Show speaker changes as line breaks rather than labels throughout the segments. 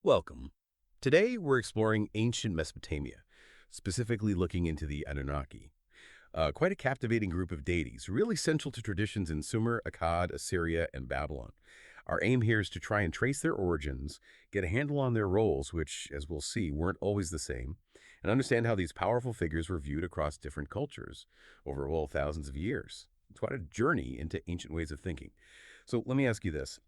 Welcome. Today we're exploring ancient Mesopotamia, specifically looking into the Anunnaki. Quite a captivating group of deities, really central to traditions in Sumer, Akkad, Assyria, and Babylon. Our aim here is to try and trace their origins, get a handle on their roles, which, as we'll see, weren't always the same, and understand how these powerful figures were viewed across different cultures over, well, thousands of years. It's quite a journey into ancient ways of thinking. So let me ask you this.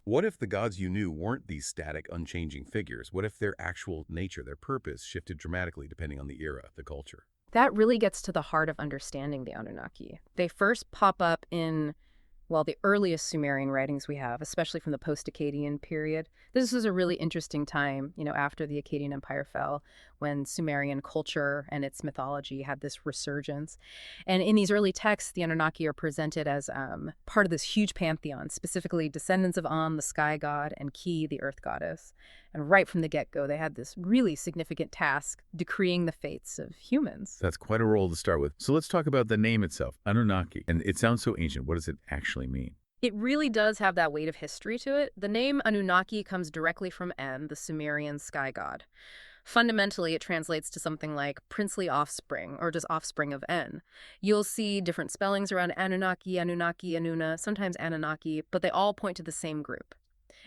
What if the gods you knew weren't these static, unchanging figures? What if their actual nature, their purpose, shifted dramatically depending on the era, the culture?
That really gets to the heart of understanding the Anunnaki. They first pop up in, well, the earliest Sumerian writings we have, especially from the post-Akkadian period. This is a really interesting time, after the Akkadian Empire fell, when Sumerian culture and its mythology had this resurgence. And in these early texts, the Anunnaki are presented as part of this huge pantheon, specifically descendants of An, the sky god, and Ki, the earth goddess. And right from the get-go, they had this really significant task, decreeing the fates of humans.
That's quite a role to start with. So let's talk about the name itself, Anunnaki. And it sounds so ancient. What does it actually mean?
It really does have that weight of history to it. The name Anunnaki comes directly from En, the Sumerian sky god. Fundamentally, it translates to something like princely offspring, or just offspring of En. You'll see different spellings around Anunnaki, Anunnaki, Anuna, sometimes Anunnaki, but they all point to the same group,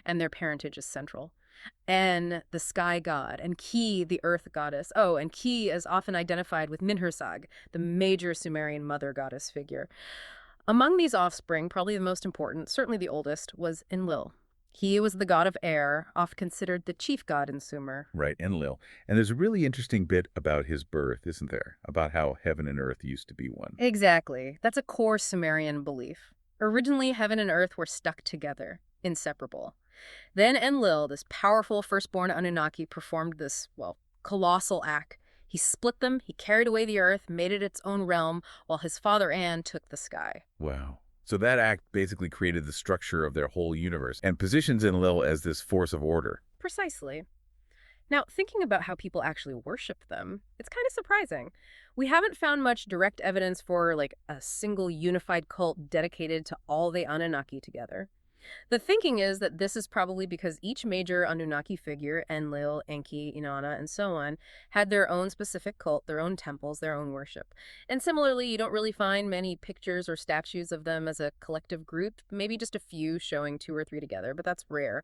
and their parentage is central. En, the sky god, and Ki, the earth goddess. Oh, and Ki is often identified with Minhursag, the major Sumerian mother goddess figure. Among these offspring, probably the most important, certainly the oldest, was Enlil. He was the god of air, often considered the chief god in Sumer.
Right, Enlil. And there's a really interesting bit about his birth, isn't there? About how heaven and earth used to be one.
Exactly. That's a core Sumerian belief. Originally, heaven and earth were stuck together, inseparable. Then Enlil, this powerful firstborn Anunnaki, performed this, well, colossal act. He split them, he carried away the earth, made it its own realm, while his father An took the sky.
Wow. So that act basically created the structure of their whole universe and positions Enlil as this force of order.
Precisely. Now, thinking about how people actually worship them, it's kind of surprising. We haven't found much direct evidence for, like, a single unified cult dedicated to all the Anunnaki together. The thinking is that this is probably because each major Anunnaki figure, Enlil, Enki, Inanna, and so on, had their own specific cult, their own temples, their own worship. And similarly, you don't really find many pictures or statues of them as a collective group, maybe just a few showing two or three together, but that's rare.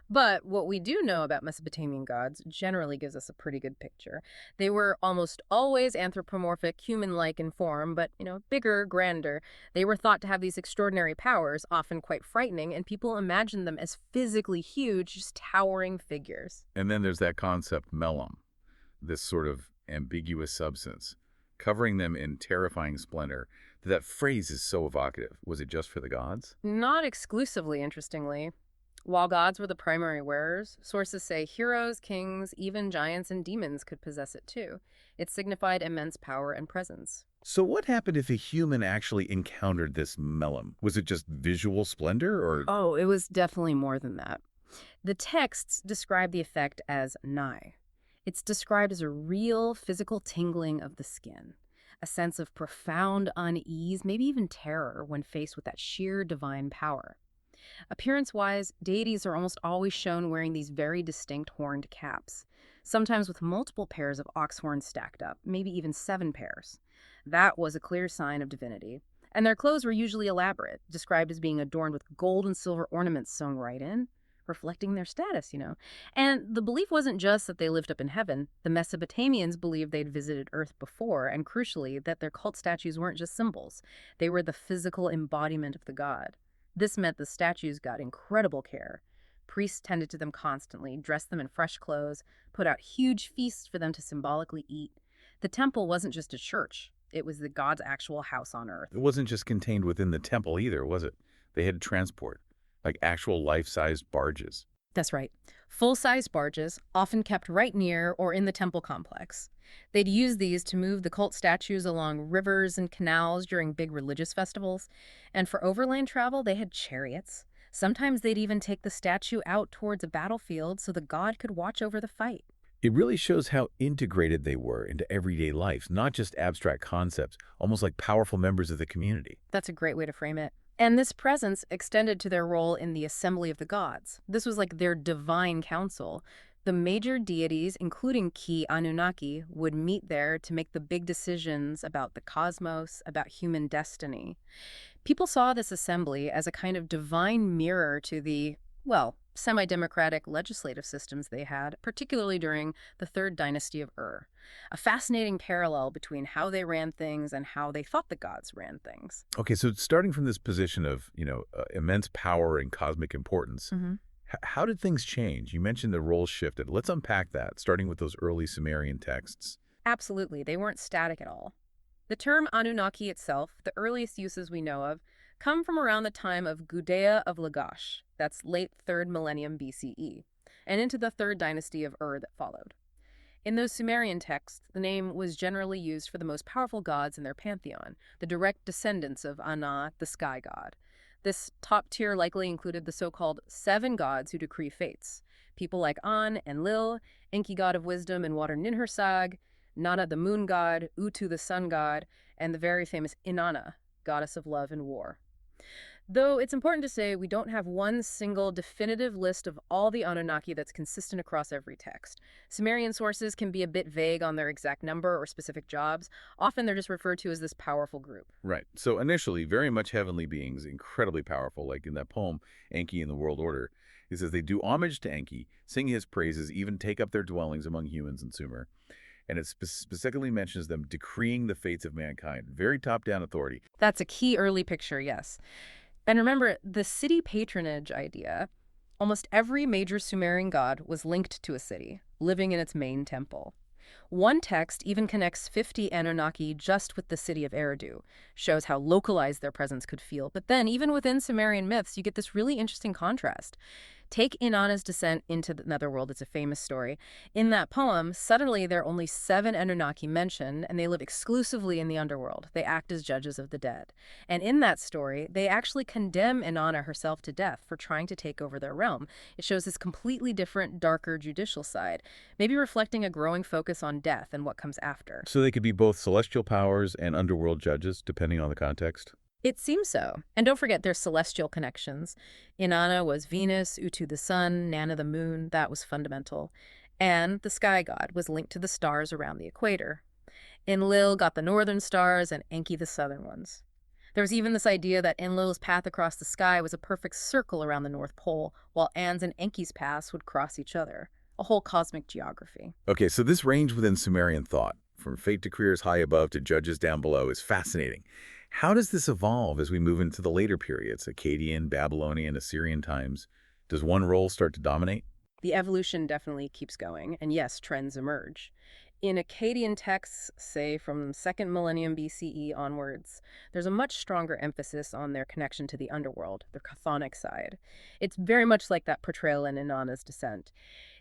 But what we do know about Mesopotamian gods generally gives us a pretty good picture. They were almost always anthropomorphic, human-like in form, but, bigger, grander. They were thought to have these extraordinary powers, often quite frightening, and people imagined them as physically huge, just towering figures.
And then there's that concept, melum, this sort of ambiguous substance, covering them in terrifying splendor. That phrase is so evocative. Was it just for the gods?
Not exclusively, interestingly. While gods were the primary wearers, sources say heroes, kings, even giants and demons could possess it too. It signified immense power and presence.
So what happened if a human actually encountered this melum? Was it just visual splendor or...
Oh, it was definitely more than that. The texts describe the effect as nigh. It's described as a real physical tingling of the skin, a sense of profound unease, maybe even terror when faced with that sheer divine power. Appearance-wise, deities are almost always shown wearing these very distinct horned caps, sometimes with multiple pairs of ox horns stacked up, maybe even 7 pairs. That was a clear sign of divinity. And their clothes were usually elaborate, described as being adorned with gold and silver ornaments sewn right in, reflecting their status. And the belief wasn't just that they lived up in heaven. The Mesopotamians believed they'd visited Earth before, and crucially, that their cult statues weren't just symbols. They were the physical embodiment of the god. This meant the statues got incredible care. Priests tended to them constantly, dressed them in fresh clothes, put out huge feasts for them to symbolically eat. The temple wasn't just a church. It was the god's actual house on earth.
It wasn't just contained within the temple either, was it? They had transport, like actual life-sized barges.
That's right. Full-size barges, often kept right near or in the temple complex. They'd use these to move the cult statues along rivers and canals during big religious festivals. And for overland travel, they had chariots. Sometimes they'd even take the statue out towards a battlefield so the god could watch over the fight.
It really shows how integrated they were into everyday life, not just abstract concepts, almost like powerful members of the community.
That's a great way to frame it. And this presence extended to their role in the assembly of the gods. This was like their divine council, The major deities, including key Anunnaki, would meet there to make the big decisions about the cosmos, about human destiny. People saw this assembly as a kind of divine mirror to the, well, semi-democratic legislative systems they had, particularly during the third dynasty of Ur. A fascinating parallel between how they ran things and how they thought the gods ran things.
Okay, so starting from this position of, immense power and cosmic importance,
hmm
how did things change? You mentioned the roles shifted. Let's unpack that, starting with those early Sumerian texts.
Absolutely, they weren't static at all. The term Anunnaki itself, the earliest uses we know of, come from around the time of Gudea of Lagash, that's late 3rd millennium BCE, and into the 3rd dynasty of Ur that followed. In those Sumerian texts, the name was generally used for the most powerful gods in their pantheon, the direct descendants of Ana, the sky god. This top tier likely included the so-called seven gods who decree fates, people like An, Enlil, Enki god of wisdom and water Ninhursag, Nana the moon god, Utu the sun god, and the very famous Inanna, goddess of love and war. Though it's important to say we don't have one single definitive list of all the Anunnaki that's consistent across every text. Sumerian sources can be a bit vague on their exact number or specific jobs. Often they're just referred to as this powerful group.
Right. So initially, very much heavenly beings, incredibly powerful, like in that poem, Enki and the World Order. It says they do homage to Enki, sing his praises, even take up their dwellings among humans in Sumer. And it specifically mentions them decreeing the fates of mankind. Very top-down authority.
That's a key early picture, yes. And remember, the city patronage idea, almost every major Sumerian god was linked to a city, living in its main temple. One text even connects 50 Anunnaki just with the city of Eridu, shows how localized their presence could feel. But then, even within Sumerian myths, you get this really interesting contrast. Take Inanna's descent into the netherworld. It's a famous story. In that poem, suddenly there are only 7 Anunnaki mentioned, and they live exclusively in the underworld. They act as judges of the dead. And in that story, they actually condemn Inanna herself to death for trying to take over their realm. It shows this completely different, darker judicial side, maybe reflecting a growing focus on death and what comes after.
So they could be both celestial powers and underworld judges, depending on the context.
It seems so. And don't forget their celestial connections. Inanna was Venus, Utu the sun, Nana the moon. That was fundamental. And the sky god was linked to the stars around the equator. Enlil got the northern stars and Enki the southern ones. There was even this idea that Enlil's path across the sky was a perfect circle around the North Pole, while An's and Enki's paths would cross each other. A whole cosmic geography.
Okay, so this range within Sumerian thought, from fate decreers high above to judges down below, is fascinating. How does this evolve as we move into the later periods, Akkadian, Babylonian, Assyrian times? Does one role start to dominate?
The evolution definitely keeps going, and yes, trends emerge. In Akkadian texts, say from 2nd millennium BCE onwards, there's a much stronger emphasis on their connection to the underworld, their chthonic side. It's very much like that portrayal in Inanna's descent.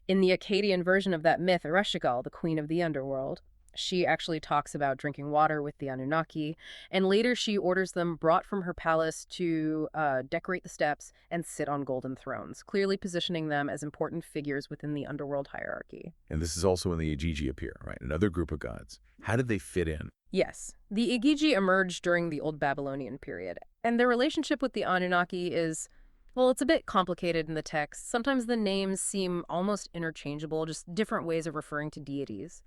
In the Akkadian version of that myth, Ereshkigal, the queen of the underworld, she actually talks about drinking water with the Anunnaki, and later she orders them brought from her palace to decorate the steps and sit on golden thrones, clearly positioning them as important figures within the underworld hierarchy.
And this is also when the Igigi appear, right? Another group of gods. How did they fit in?
Yes, the Igigi emerged during the Old Babylonian period, and their relationship with the Anunnaki is, well, it's a bit complicated in the text. Sometimes the names seem almost interchangeable, just different ways of referring to deities.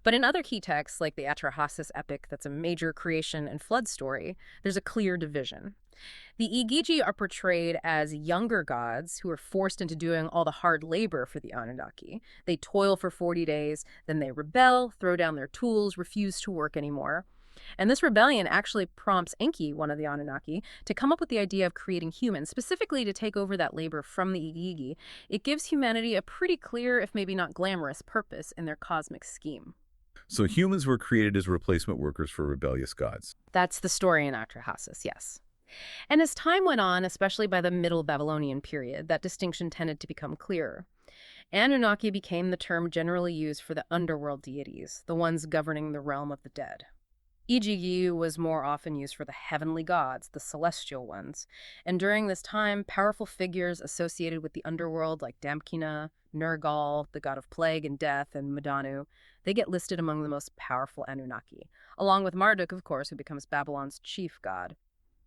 But in other key texts, like the Atrahasis epic, that's a major creation and flood story, there's a clear division. The Igigi are portrayed as younger gods who are forced into doing all the hard labor for the Anunnaki. They toil for 40 days, then they rebel, throw down their tools, refuse to work anymore. And this rebellion actually prompts Enki, one of the Anunnaki, to come up with the idea of creating humans, specifically to take over that labor from the Igigi. It gives humanity a pretty clear, if maybe not glamorous, purpose in their cosmic scheme.
So humans were created as replacement workers for rebellious gods.
That's the story in Atrahasis, yes. And as time went on, especially by the Middle Babylonian period, that distinction tended to become clearer. Anunnaki became the term generally used for the underworld deities, the ones governing the realm of the dead. Igigi was more often used for the heavenly gods, the celestial ones. And during this time, powerful figures associated with the underworld like Damkina, Nergal, the god of plague and death, and Mdanu, they get listed among the most powerful Anunnaki, along with Marduk, of course, who becomes Babylon's chief god.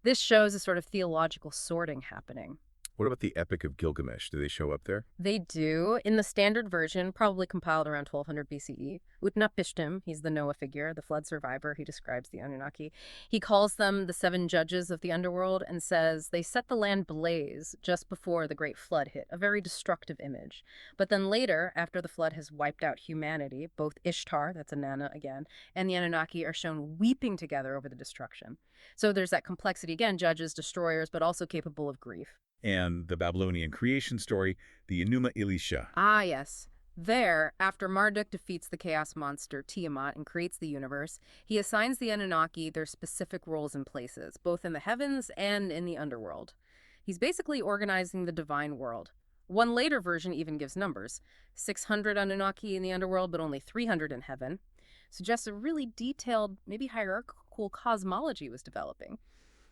This shows a sort of theological sorting happening.
What about the Epic of Gilgamesh? Do they show up there?
They do. In the standard version, probably compiled around 1200 BCE, Utnapishtim, he's the Noah figure, the flood survivor, he describes the Anunnaki. He calls them the seven judges of the underworld and says they set the land ablaze just before the great flood hit, a very destructive image. But then later, after the flood has wiped out humanity, both Ishtar, that's Inanna again, and the Anunnaki are shown weeping together over the destruction. So there's that complexity again, judges, destroyers, but also capable of grief.
And the Babylonian creation story, the Enuma Elisha.
Ah, yes. There, after Marduk defeats the chaos monster Tiamat and creates the universe, he assigns the Anunnaki their specific roles and places, both in the heavens and in the underworld. He's basically organizing the divine world. One later version even gives numbers. 600 Anunnaki in the underworld, but only 300 in heaven. Suggests a really detailed, maybe hierarchical cosmology was developing.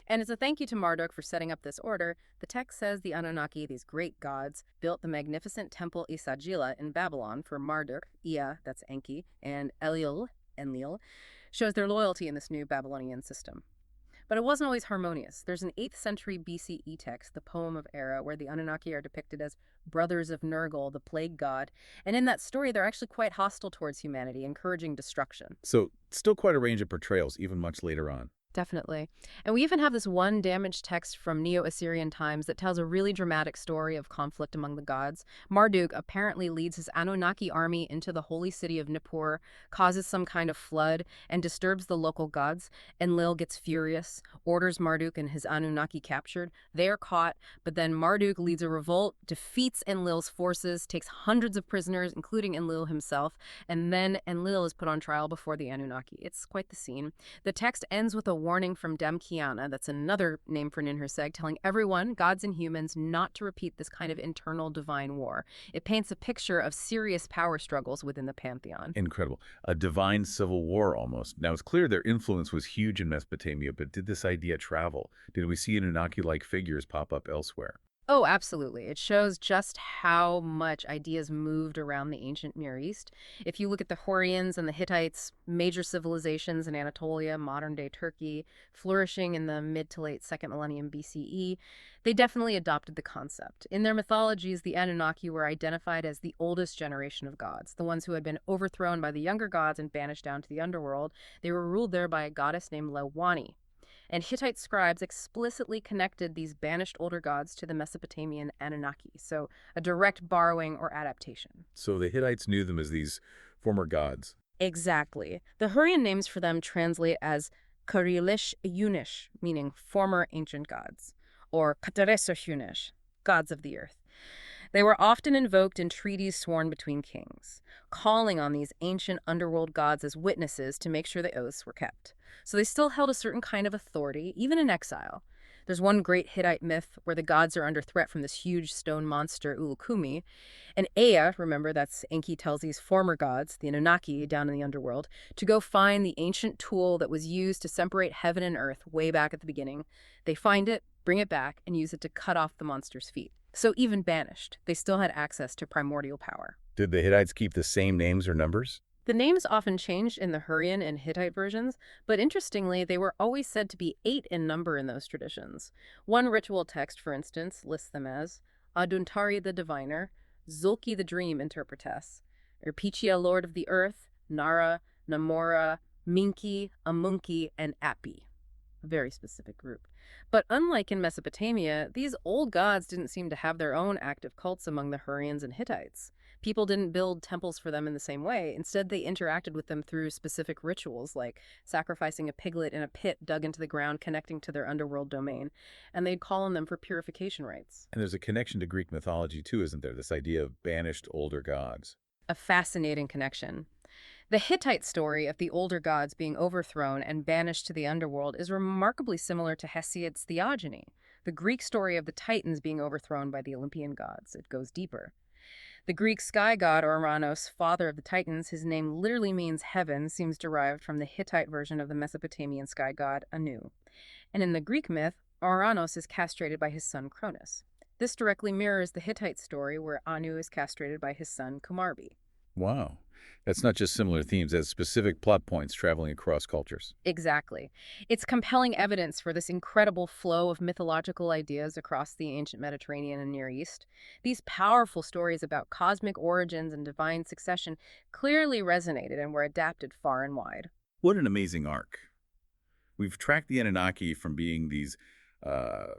And as a thank you to Marduk for setting up this order, the text says the Anunnaki, these great gods, built the magnificent temple Isagila in Babylon for Marduk, Ea, that's Enki, and Enlil, shows their loyalty in this new Babylonian system. But it wasn't always harmonious. There's an 8th century BCE text, the Poem of Era, where the Anunnaki are depicted as brothers of Nergal, the plague god, and in that story they're actually quite hostile towards humanity, encouraging destruction.
So still quite a range of portrayals, even much later on.
Definitely. And we even have this one damaged text from Neo-Assyrian times that tells a really dramatic story of conflict among the gods. Marduk apparently leads his Anunnaki army into the holy city of Nippur, causes some kind of flood, and disturbs the local gods. Enlil gets furious, orders Marduk and his Anunnaki captured. They are caught, but then Marduk leads a revolt, defeats Enlil's forces, takes hundreds of prisoners, including Enlil himself, and then Enlil is put on trial before the Anunnaki. It's quite the scene. The text ends with a warning from Demkiana, that's another name for Ninhursag, telling everyone, gods and humans, not to repeat this kind of internal divine war. It paints a picture of serious power struggles within the pantheon.
Incredible. A divine civil war almost. Now, it's clear their influence was huge in Mesopotamia, but did this idea travel? Did we see Anunnaki-like figures pop up elsewhere?
Oh, absolutely. It shows just how much ideas moved around the ancient Near East. If you look at the Hurrians and the Hittites, major civilizations in Anatolia, modern-day Turkey, flourishing in the mid to late 2nd millennium BCE, they definitely adopted the concept. In their mythologies, the Anunnaki were identified as the oldest generation of gods, the ones who had been overthrown by the younger gods and banished down to the underworld. They were ruled there by a goddess named Lewani. And Hittite scribes explicitly connected these banished older gods to the Mesopotamian Anunnaki, so a direct borrowing or adaptation.
So the Hittites knew them as these former gods.
Exactly. The Hurrian names for them translate as Karilish Yunish, meaning former ancient gods, or Katareso Yunish, gods of the earth. They were often invoked in treaties sworn between kings, calling on these ancient underworld gods as witnesses to make sure the oaths were kept. So they still held a certain kind of authority, even in exile. There's one great Hittite myth where the gods are under threat from this huge stone monster, Ulukumi. And Ea, remember, that's Enki tells these former gods, the Anunnaki down in the underworld, to go find the ancient tool that was used to separate heaven and earth way back at the beginning. They find it, bring it back, and use it to cut off the monster's feet. So even banished, they still had access to primordial power.
Did the Hittites keep the same names or numbers?
The names often changed in the Hurrian and Hittite versions, but interestingly, they were always said to be 8 in number in those traditions. One ritual text, for instance, lists them as Aduntari the Diviner, Zulki the Dream Interpretess, Erpichia Lord of the Earth, Nara, Namora, Minki, Amunki, and Api. A very specific group. But unlike in Mesopotamia, these old gods didn't seem to have their own active cults among the Hurrians and Hittites. People didn't build temples for them in the same way. Instead, they interacted with them through specific rituals, like sacrificing a piglet in a pit dug into the ground connecting to their underworld domain. And they'd call on them for purification rites.
And there's a connection to Greek mythology, too, isn't there? This idea of banished older gods.
A fascinating connection. The Hittite story of the older gods being overthrown and banished to the underworld is remarkably similar to Hesiod's Theogony, the Greek story of the Titans being overthrown by the Olympian gods. It goes deeper. The Greek sky god Ouranos, father of the Titans, his name literally means heaven, seems derived from the Hittite version of the Mesopotamian sky god Anu. And in the Greek myth, Ouranos is castrated by his son Cronus. This directly mirrors the Hittite story where Anu is castrated by his son Kumarbi.
Wow. That's not just similar themes, that's specific plot points traveling across cultures.
Exactly. It's compelling evidence for this incredible flow of mythological ideas across the ancient Mediterranean and Near East. These powerful stories about cosmic origins and divine succession clearly resonated and were adapted far and wide.
What an amazing arc. We've tracked the Anunnaki from being these uh,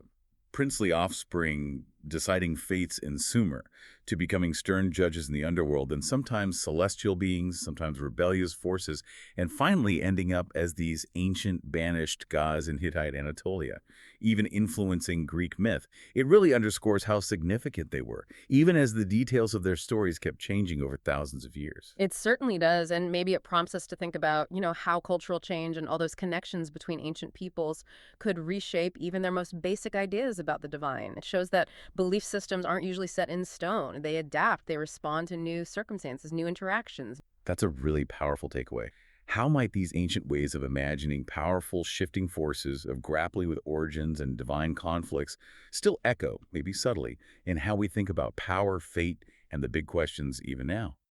princely offspring deciding fates in Sumer to becoming stern judges in the underworld and sometimes celestial beings, sometimes rebellious forces, and finally ending up as these ancient banished gods in Hittite Anatolia, even influencing Greek myth. It really underscores how significant they were, even as the details of their stories kept changing over thousands of years.
It certainly does, and maybe it prompts us to think about, how cultural change and all those connections between ancient peoples could reshape even their most basic ideas about the divine. It shows that belief systems aren't usually set in stone. They adapt, they respond to new circumstances, new interactions.
That's a really powerful takeaway. How might these ancient ways of imagining powerful shifting forces, of grappling with origins and divine conflicts, still echo, maybe subtly, in how we think about power, fate, and the big questions even now?